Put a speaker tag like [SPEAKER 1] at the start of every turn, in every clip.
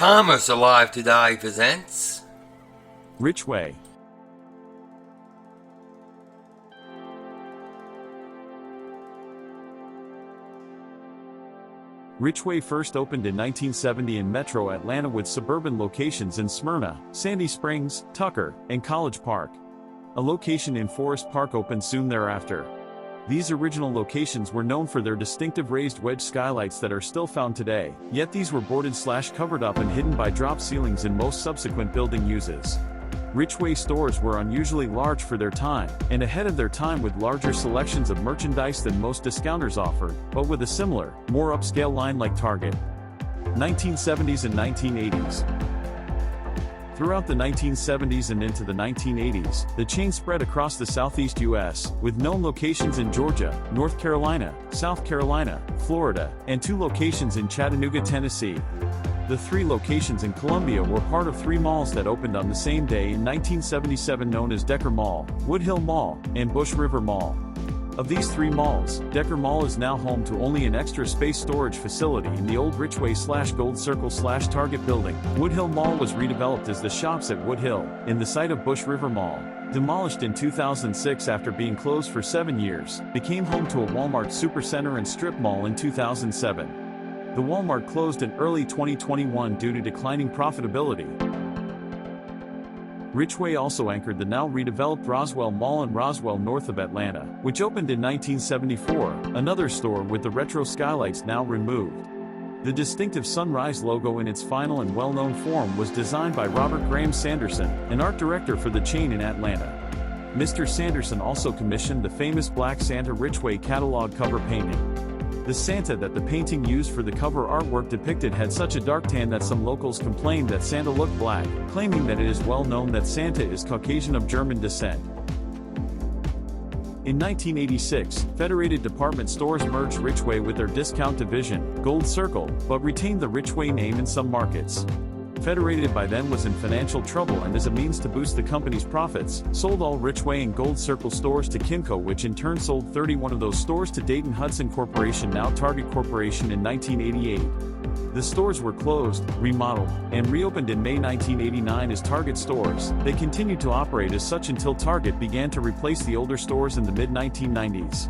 [SPEAKER 1] Commerce Alive Today presents
[SPEAKER 2] Richway. Richway first opened in 1970 in Metro Atlanta with suburban locations in Smyrna, Sandy Springs, Tucker, and College Park. A location in Forest Park opened soon thereafter. These original locations were known for their distinctive raised wedge skylights that are still found today, yet these were boarded/covered up and hidden by drop ceilings in most subsequent building uses. Richway stores were unusually large for their time, and ahead of their time with larger selections of merchandise than most discounters offered, but with a similar, more upscale line like Target. 1970s and 1980s. Throughout the 1970s and into the 1980s, the chain spread across the southeast U.S., with known locations in Georgia, North Carolina, South Carolina, Florida, and 2 locations in Chattanooga, Tennessee. The 3 locations in Columbia were part of 3 malls that opened on the same day in 1977 known as Decker Mall, Woodhill Mall, and Bush River Mall. Of these 3 malls, Decker Mall is now home to only an extra space storage facility in the old Richway/Gold Circle/Target building. Woodhill Mall was redeveloped as the Shops at Woodhill, in the site of Bush River Mall. Demolished in 2006 after being closed for 7 years, became home to a Walmart Supercenter and strip mall in 2007. The Walmart closed in early 2021 due to declining profitability. Richway also anchored the now redeveloped Roswell Mall in Roswell north of Atlanta, which opened in 1974, another store with the retro skylights now removed. The distinctive sunrise logo in its final and well-known form was designed by Robert Graham Sanderson, an art director for the chain in Atlanta. Mr. Sanderson also commissioned the famous Black Santa Richway catalog cover painting. The Santa that the painting used for the cover artwork depicted had such a dark tan that some locals complained that Santa looked black, claiming that it is well known that Santa is Caucasian of German descent. In 1986, Federated Department Stores merged Richway with their discount division, Gold Circle, but retained the Richway name in some markets. Federated by then was in financial trouble and as a means to boost the company's profits, sold all Richway and Gold Circle stores to Kimco, which in turn sold 31 of those stores to Dayton Hudson Corporation, now Target Corporation, in 1988. The stores were closed, remodeled, and reopened in May 1989 as Target stores. They continued to operate as such until Target began to replace the older stores in the mid-1990s.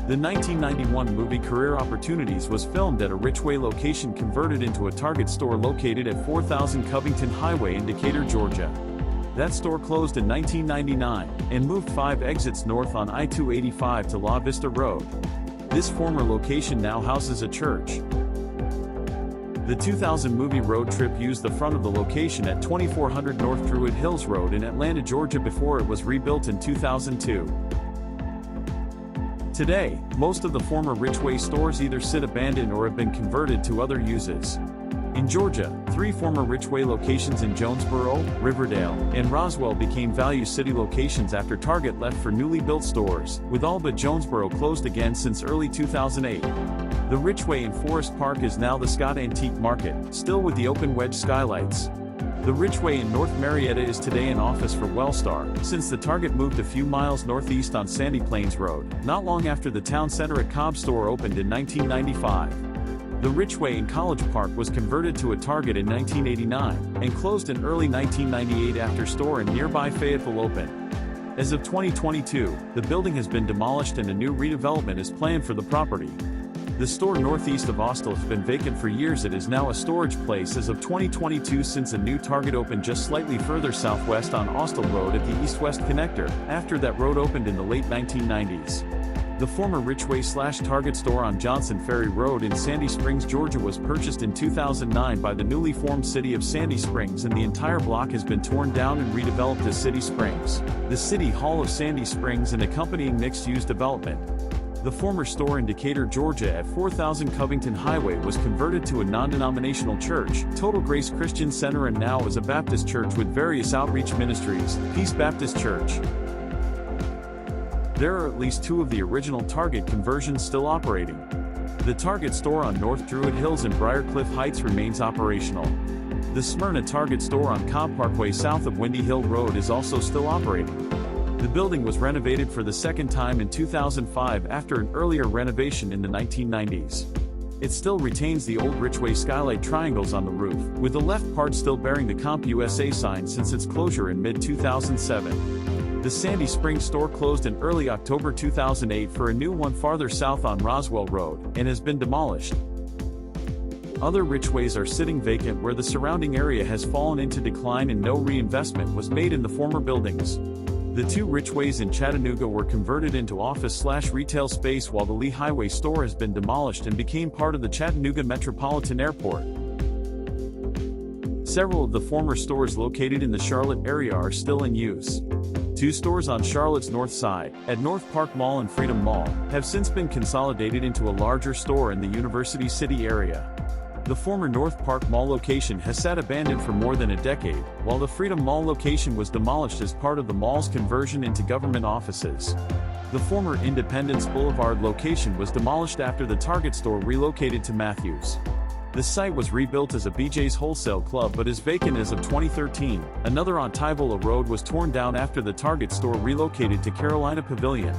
[SPEAKER 2] The 1991 movie Career Opportunities was filmed at a Richway location converted into a Target store located at 4000 Covington Highway in Decatur, Georgia. That store closed in 1999 and moved 5 exits north on I-285 to La Vista Road. This former location now houses a church. The 2000 movie Road Trip used the front of the location at 2400 North Druid Hills Road in Atlanta, Georgia before it was rebuilt in 2002. Today, most of the former Richway stores either sit abandoned or have been converted to other uses. In Georgia, 3 former Richway locations in Jonesboro, Riverdale, and Roswell became Value City locations after Target left for newly built stores, with all but Jonesboro closed again since early 2008. The Richway in Forest Park is now the Scott Antique Market, still with the open wedge skylights. The Richway in North Marietta is today an office for Wellstar, since the Target moved a few miles northeast on Sandy Plains Road, not long after the Town Center at Cobb store opened in 1995. The Richway in College Park was converted to a Target in 1989, and closed in early 1998 after store in nearby Fayetteville opened. As of 2022, the building has been demolished and a new redevelopment is planned for the property. The store northeast of Austell has been vacant for years. It is now a storage place as of 2022 since a new Target opened just slightly further southwest on Austell Road at the east-west connector, after that road opened in the late 1990s. The former Richway/Target store on Johnson Ferry Road in Sandy Springs, Georgia was purchased in 2009 by the newly formed city of Sandy Springs, and the entire block has been torn down and redeveloped as City Springs, the City Hall of Sandy Springs, and accompanying mixed-use development. The former store in Decatur, Georgia at 4000 Covington Highway was converted to a non-denominational church, Total Grace Christian Center, and now is a Baptist church with various outreach ministries, Peace Baptist Church. There are at least 2 of the original Target conversions still operating. The Target store on North Druid Hills in Briarcliff Heights remains operational. The Smyrna Target store on Cobb Parkway south of Windy Hill Road is also still operating. The building was renovated for the second time in 2005 after an earlier renovation in the 1990s. It still retains the old Richway skylight triangles on the roof, with the left part still bearing the Comp USA sign since its closure in mid-2007. The Sandy Springs store closed in early October 2008 for a new one farther south on Roswell Road, and has been demolished. Other Richways are sitting vacant where the surrounding area has fallen into decline and no reinvestment was made in the former buildings. The two Richways in Chattanooga were converted into office/retail space, while the Lee Highway store has been demolished and became part of the Chattanooga Metropolitan Airport. Several of the former stores located in the Charlotte area are still in use. Two stores on Charlotte's north side, at North Park Mall and Freedom Mall, have since been consolidated into a larger store in the University City area. The former North Park Mall location has sat abandoned for more than a decade, while the Freedom Mall location was demolished as part of the mall's conversion into government offices. The former Independence Boulevard location was demolished after the Target store relocated to Matthews. The site was rebuilt as a BJ's Wholesale Club but is vacant as of 2013. Another on Tyvola Road was torn down after the Target store relocated to Carolina Pavilion.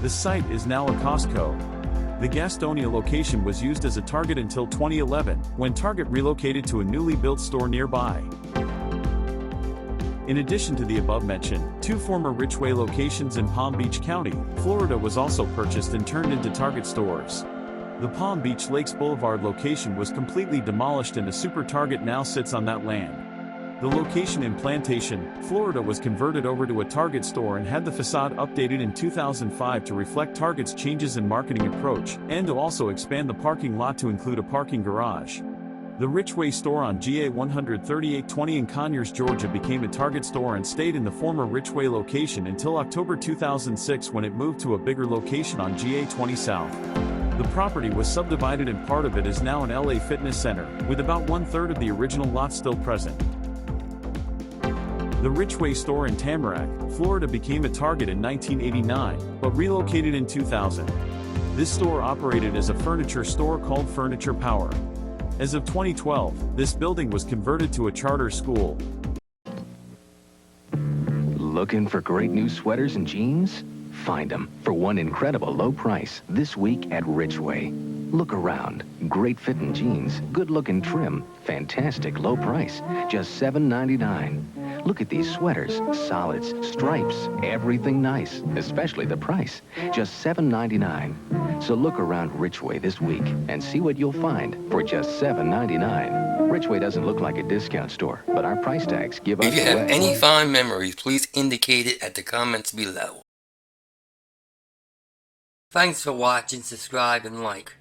[SPEAKER 2] The site is now a Costco. The Gastonia location was used as a Target until 2011, when Target relocated to a newly built store nearby. In addition to the above-mentioned, two former Richway locations in Palm Beach County, Florida was also purchased and turned into Target stores. The Palm Beach Lakes Boulevard location was completely demolished and a Super Target now sits on that land. The location in Plantation, Florida was converted over to a Target store and had the facade updated in 2005 to reflect Target's changes in marketing approach, and to also expand the parking lot to include a parking garage. The Richway store on GA 13820 in Conyers, Georgia became a Target store and stayed in the former Richway location until October 2006 when it moved to a bigger location on GA 20 South. The property was subdivided and part of it is now an LA Fitness Center, with about 1/3 of the original lot still present. The Richway store in Tamarack, Florida became a Target in 1989, but relocated in 2000. This store operated as a furniture store called Furniture Power. As of 2012, this building was converted to a charter school.
[SPEAKER 3] Looking for great new sweaters and jeans? Find them for one incredible low price this week at Richway. Look around. Great fitting jeans, good looking trim, fantastic low price, just $7.99. Look at these sweaters, solids, stripes, everything nice, especially the price, just $7.99. So look around Richway this week and see what you'll find for just $7.99. Richway doesn't look like a discount store, but our price tags give us
[SPEAKER 1] If you have
[SPEAKER 3] away.
[SPEAKER 1] any fond memories, please indicate it at the comments below. Thanks for watching, subscribe, and like.